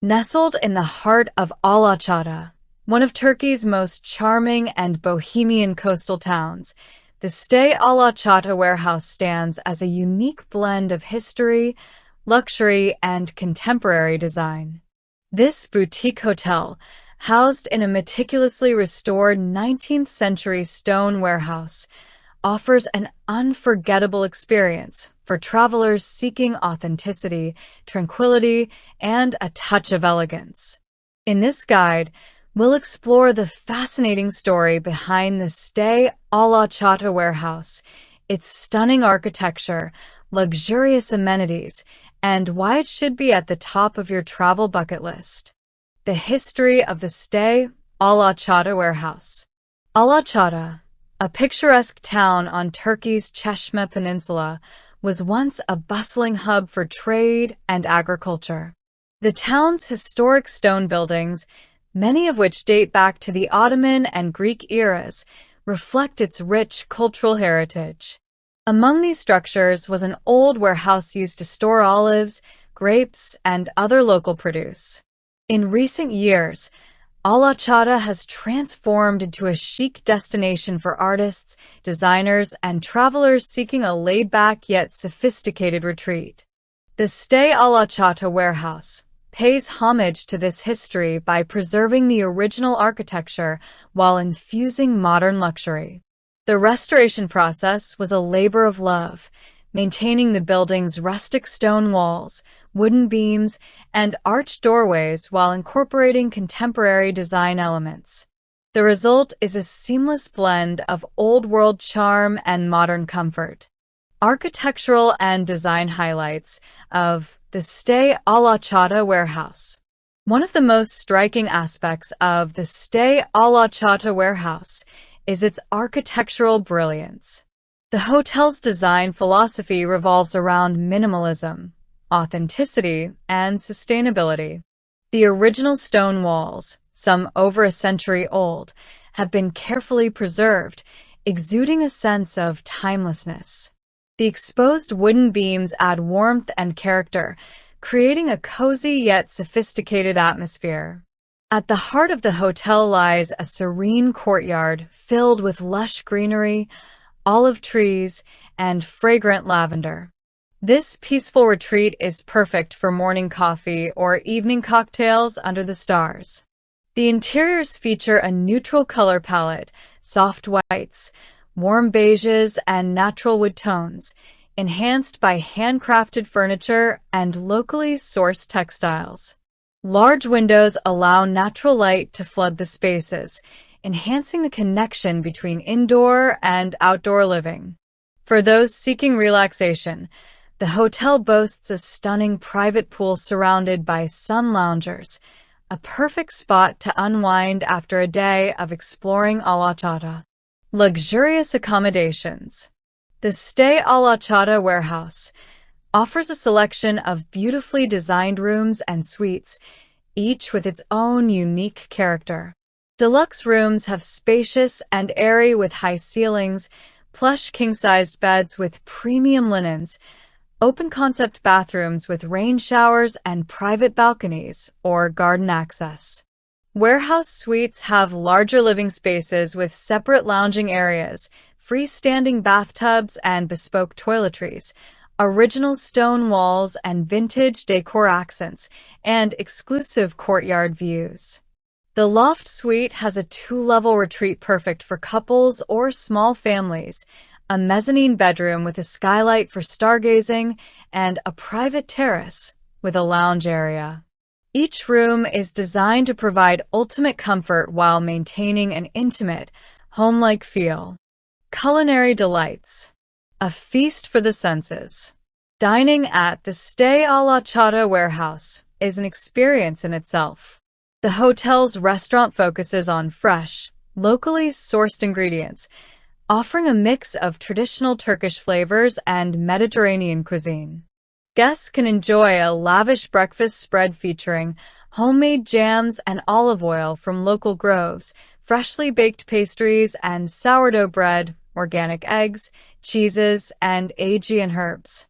Nestled in the heart of Alaçatı, one of Turkey's most charming and bohemian coastal towns, the Stay Alaçatı Warehouse stands as a unique blend of history, luxury, and contemporary design. This boutique hotel, housed in a meticulously restored 19th-century stone warehouse, offers an unforgettable experience for travelers seeking authenticity, tranquility, and a touch of elegance. In this guide, we'll explore the fascinating story behind the Stay Alaçatı Warehouse, its stunning architecture, luxurious amenities, and why it should be at the top of your travel bucket list. The history of the Stay Alaçatı Warehouse. Alaçatı, a picturesque town on Turkey's Çeşme Peninsula, was once a bustling hub for trade and agriculture. The town's historic stone buildings, many of which date back to the Ottoman and Greek eras, reflect its rich cultural heritage. Among these structures was an old warehouse used to store olives, grapes, and other local produce. In recent years, Alaçatı has transformed into a chic destination for artists, designers, and travelers seeking a laid-back yet sophisticated retreat. The Stay Alaçatı Warehouse pays homage to this history by preserving the original architecture while infusing modern luxury. The restoration process was a labor of love, maintaining the building's rustic stone walls, wooden beams, and arched doorways while incorporating contemporary design elements. The result is a seamless blend of old-world charm and modern comfort. Architectural and design highlights of the Stay Alaçatı Warehouse. One of the most striking aspects of the Stay Alaçatı Warehouse is its architectural brilliance. The hotel's design philosophy revolves around minimalism, authenticity, and sustainability. The original stone walls, some over a century old, have been carefully preserved, exuding a sense of timelessness. The exposed wooden beams add warmth and character, creating a cozy yet sophisticated atmosphere. At the heart of the hotel lies a serene courtyard filled with lush greenery, olive trees, and fragrant lavender. This peaceful retreat is perfect for morning coffee or evening cocktails under the stars. The interiors feature a neutral color palette, soft whites, warm beiges, and natural wood tones, enhanced by handcrafted furniture and locally sourced textiles. Large windows allow natural light to flood the spaces, enhancing the connection between indoor and outdoor living. For those seeking relaxation, the hotel boasts a stunning private pool surrounded by sun loungers, a perfect spot to unwind after a day of exploring Alaçatı. Luxurious accommodations. The Stay Alaçatı Warehouse offers a selection of beautifully designed rooms and suites, each with its own unique character. Deluxe rooms have spacious and airy with high ceilings, plush king-sized beds with premium linens, open-concept bathrooms with rain showers and private balconies or garden access. Warehouse suites have larger living spaces with separate lounging areas, freestanding bathtubs and bespoke toiletries, original stone walls and vintage decor accents, and exclusive courtyard views. The loft suite has a two-level retreat perfect for couples or small families, a mezzanine bedroom with a skylight for stargazing, and a private terrace with a lounge area. Each room is designed to provide ultimate comfort while maintaining an intimate, home-like feel. Culinary delights. A feast for the senses. Dining at the Stay Alaçatı Warehouse is an experience in itself. The hotel's restaurant focuses on fresh, locally sourced ingredients, offering a mix of traditional Turkish flavors and Mediterranean cuisine. Guests can enjoy a lavish breakfast spread featuring homemade jams and olive oil from local groves, freshly baked pastries and sourdough bread, organic eggs, cheeses, and Aegean herbs.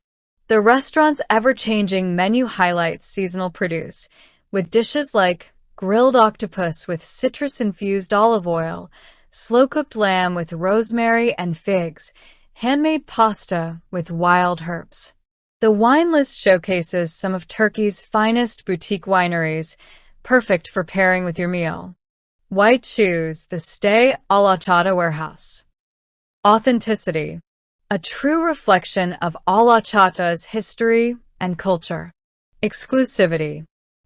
The restaurant's ever-changing menu highlights seasonal produce, with dishes like grilled octopus with citrus-infused olive oil, slow-cooked lamb with rosemary and figs, handmade pasta with wild herbs. The wine list showcases some of Turkey's finest boutique wineries, perfect for pairing with your meal. Why choose the Stay Alaçatı Warehouse? Authenticity, a true reflection of Alaçatı's history and culture. Exclusivity,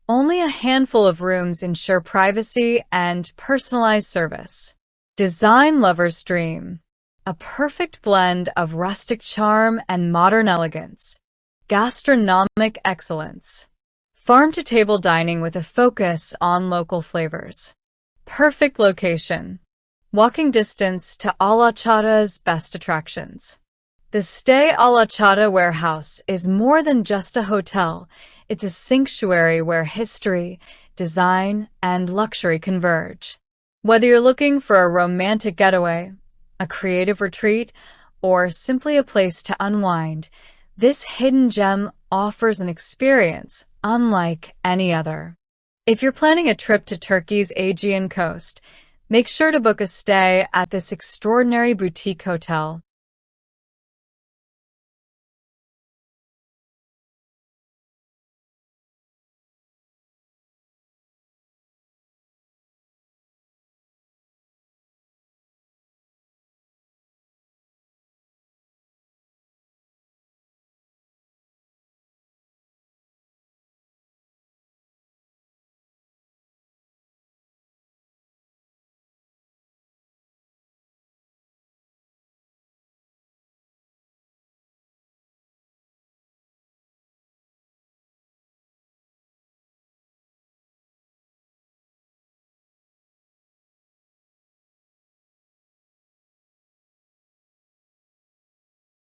only a handful of rooms ensure privacy and personalized service. Design lover's dream, a perfect blend of rustic charm and modern elegance. Gastronomic excellence, farm-to-table dining with a focus on local flavors. Perfect location, walking distance to Alaçatı's best attractions. The Stay Alaçatı Warehouse is more than just a hotel. It's a sanctuary where history, design, and luxury converge. Whether you're looking for a romantic getaway, a creative retreat, or simply a place to unwind, this hidden gem offers an experience unlike any other. If you're planning a trip to Turkey's Aegean coast, make sure to book a stay at this extraordinary boutique hotel.